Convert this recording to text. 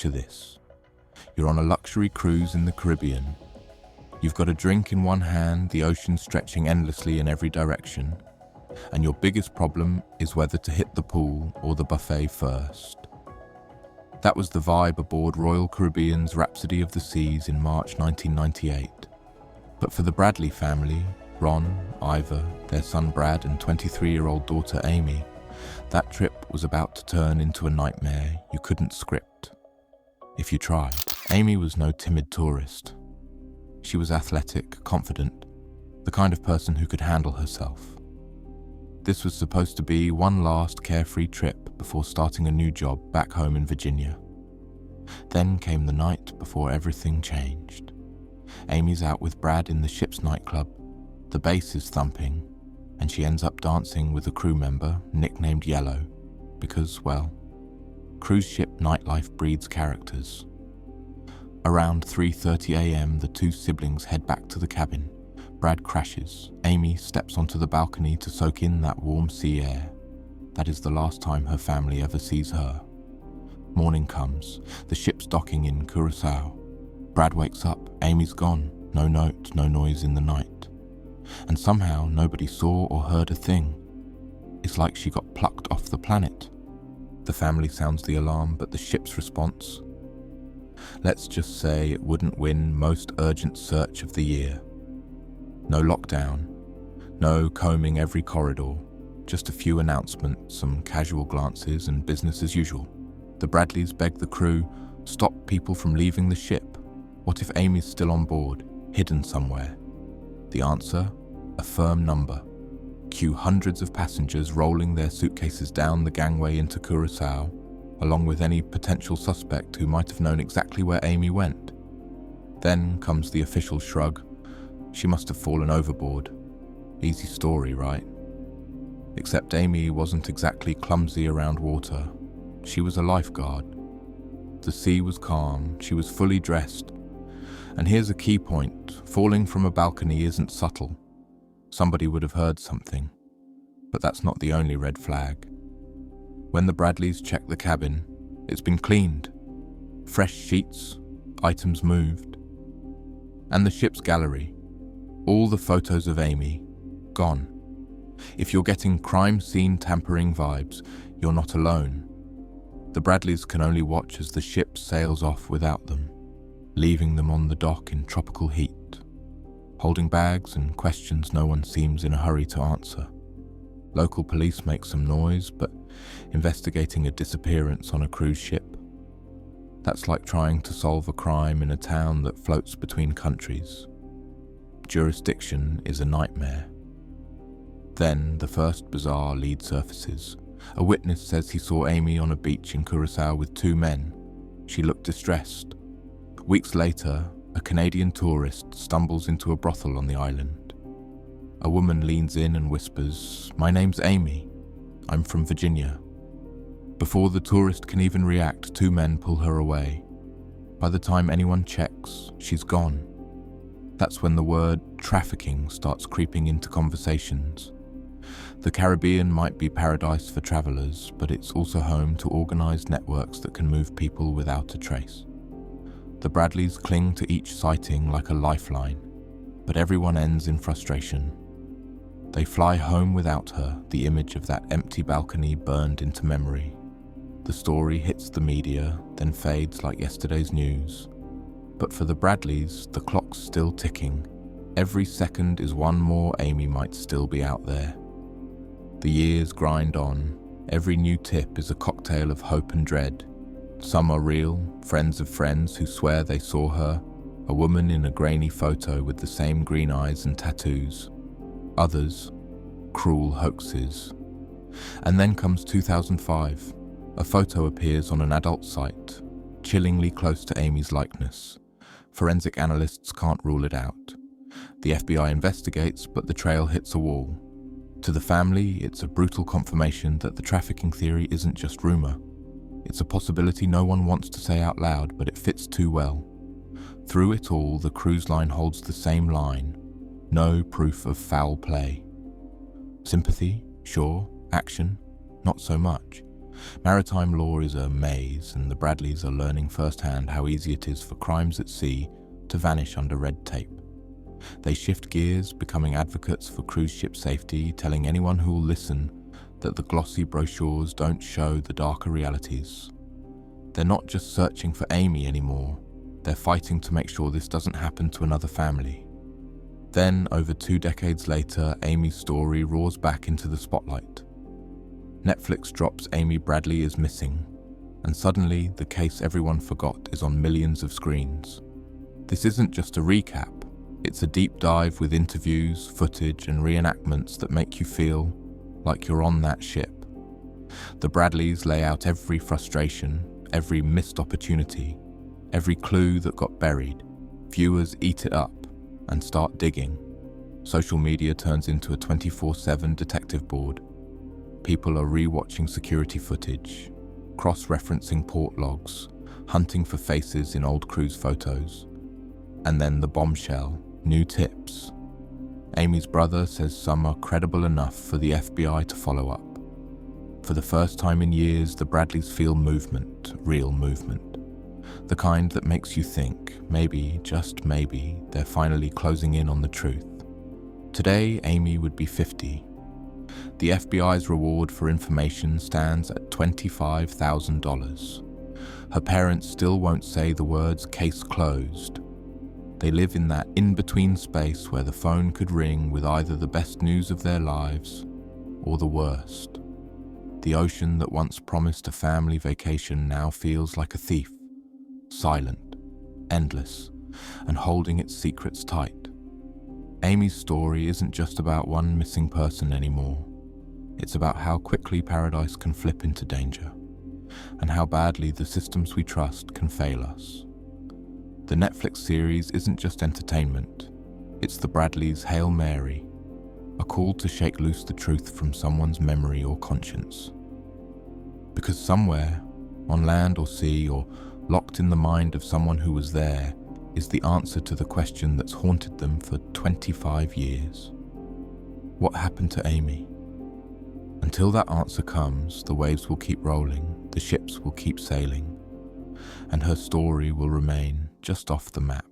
Picture this. You're on a luxury cruise in the Caribbean. You've got a drink in one hand, the ocean stretching endlessly in every direction, and your biggest problem is whether to hit the pool or the buffet first. That was the vibe aboard Royal Caribbean's Rhapsody of the Seas in March 1998. But for the Bradley family, Ron, Ivor, their son Brad and 23-year-old daughter Amy, that trip was about to turn into a nightmare you couldn't script. If you tried. Amy was no timid tourist. She was athletic, confident, the kind of person who could handle herself. This was supposed to be one last carefree trip before starting a new job back home in Virginia. Then came the night before everything changed. Amy's out with Brad in the ship's nightclub, the bass is thumping, and she ends up dancing with a crew member nicknamed Yellow because, well, cruise ship nightlife breeds characters. Around 3:30 a.m, the two siblings head back to the cabin. Brad crashes. Amy steps onto the balcony to soak in that warm sea air. That is the last time her family ever sees her. Morning comes. The ship's docking in Curacao. Brad wakes up. Amy's gone. No note, no noise in the night. And somehow nobody saw or heard a thing. It's like she got plucked off the planet. The family sounds the alarm, but the ship's response? Let's just say it wouldn't win most urgent search of the year. No lockdown, no combing every corridor, just a few announcements, some casual glances, and business as usual. The Bradleys beg the crew, stop people from leaving the ship. What if Amy's still on board, hidden somewhere? The answer? A firm number. Cue hundreds of passengers rolling their suitcases down the gangway into Curacao, along with any potential suspect who might have known exactly where Amy went. Then comes the official shrug. She must have fallen overboard. Easy story, right? Except Amy wasn't exactly clumsy around water. She was a lifeguard. The sea was calm, she was fully dressed. And here's a key point. Falling from a balcony isn't subtle. Somebody would have heard something. But that's not the only red flag. When the Bradleys check the cabin, it's been cleaned. Fresh sheets, items moved. And the ship's gallery. All the photos of Amy, gone. If you're getting crime scene tampering vibes, you're not alone. The Bradleys can only watch as the ship sails off without them, leaving them on the dock in tropical heat, holding bags and questions no one seems in a hurry to answer. Local police make some noise, but investigating a disappearance on a cruise ship, that's like trying to solve a crime in a town that floats between countries. Jurisdiction is a nightmare. Then the first bizarre lead surfaces. A witness says he saw Amy on a beach in Curacao with two men. She looked distressed. Weeks later, a Canadian tourist stumbles into a brothel on the island. A woman leans in and whispers, "My name's Amy. I'm from Virginia." Before the tourist can even react, two men pull her away. By the time anyone checks, she's gone. That's when the word trafficking starts creeping into conversations. The Caribbean might be paradise for travelers, but it's also home to organized networks that can move people without a trace. The Bradleys cling to each sighting like a lifeline, but everyone ends in frustration. They fly home without her, the image of that empty balcony burned into memory. The story hits the media, then fades like yesterday's news. But for the Bradleys, the clock's still ticking. Every second is one more Amy might still be out there. The years grind on. Every new tip is a cocktail of hope and dread. Some are real, friends of friends who swear they saw her, a woman in a grainy photo with the same green eyes and tattoos. Others, cruel hoaxes. And then comes 2005. A photo appears on an adult site, chillingly close to Amy's likeness. Forensic analysts can't rule it out. The FBI investigates, but the trail hits a wall. To the family, it's a brutal confirmation that the trafficking theory isn't just rumor. It's a possibility no one wants to say out loud, but it fits too well. Through it all, the cruise line holds the same line. No proof of foul play. Sympathy, sure. Action, not so much. Maritime law is a maze, and the Bradleys are learning firsthand how easy it is for crimes at sea to vanish under red tape. They shift gears, becoming advocates for cruise ship safety, telling anyone who will listen that the glossy brochures don't show the darker realities. They're not just searching for Amy anymore, they're fighting to make sure this doesn't happen to another family. Then, over 2 decades later, Amy's story roars back into the spotlight. Netflix drops Amy Bradley is missing, and suddenly the case everyone forgot is on millions of screens. This isn't just a recap, it's a deep dive with interviews, footage, and reenactments that make you feel like you're on that ship. The Bradleys lay out every frustration, every missed opportunity, every clue that got buried. Viewers eat it up and start digging. Social media turns into a 24/7 detective board. People are re-watching security footage, cross-referencing port logs, hunting for faces in old cruise photos. And then the bombshell, new tips. Amy's brother says some are credible enough for the FBI to follow up. For the first time in years, the Bradleys feel movement, real movement. The kind that makes you think, maybe, just maybe, they're finally closing in on the truth. Today, Amy would be 50. The FBI's reward for information stands at $25,000. Her parents still won't say the words "case closed." They live in that in-between space where the phone could ring with either the best news of their lives or the worst. The ocean that once promised a family vacation now feels like a thief, silent, endless, and holding its secrets tight. Amy's story isn't just about one missing person anymore. It's about how quickly paradise can flip into danger, and how badly the systems we trust can fail us. The Netflix series isn't just entertainment, it's the Bradleys' Hail Mary, a call to shake loose the truth from someone's memory or conscience. Because somewhere, on land or sea, or locked in the mind of someone who was there, is the answer to the question that's haunted them for 25 years. What happened to Amy? Until that answer comes, the waves will keep rolling, the ships will keep sailing, and her story will remain just off the map.